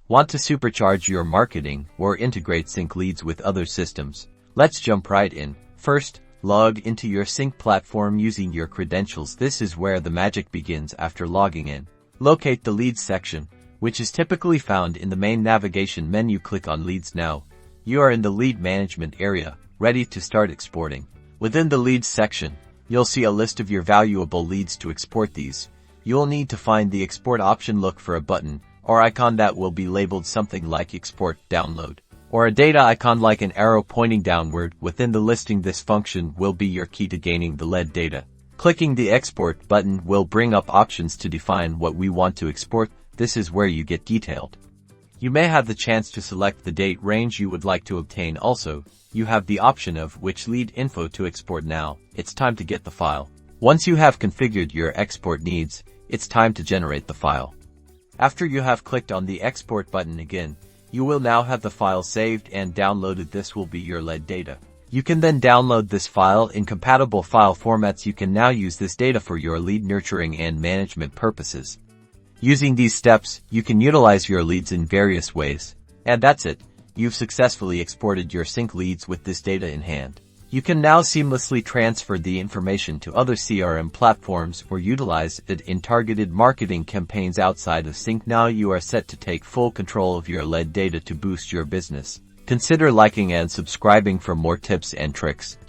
Want to supercharge your marketing or integrate Cinc Leads with other systems? Let's jump right in. First, log into your Cinc platform using your credentials. This is where the magic begins after logging in. Locate the Leads section, which is typically found in the main navigation menu. Click on Leads now. You are in the lead management area, ready to start exporting. Within the Leads section, you'll see a list of your valuable leads. To export these, you'll need to find the export option. Look for a button or icon that will be labeled something like Export Download, or a data icon like an arrow pointing downward. Within the listing, this function will be your key to gaining the lead data. Clicking the Export button will bring up options to define what we want to export. This is where you get detailed. You may have the chance to select the date range you would like to obtain. Also, you have the option of which lead info to export. Now, it's time to get the file. Once you have configured your export needs, it's time to generate the file. After you have clicked on the Export button again, you will now have the file saved and downloaded. This will be your lead data. You can then download this file in compatible file formats. You can now use this data for your lead nurturing and management purposes. Using these steps, you can utilize your leads in various ways. And that's it. You've successfully exported your Cinc Leads with this data in hand. You can now seamlessly transfer the information to other CRM platforms or utilize it in targeted marketing campaigns outside of Cinc. Now you are set to take full control of your lead data to boost your business. Consider liking and subscribing for more tips and tricks.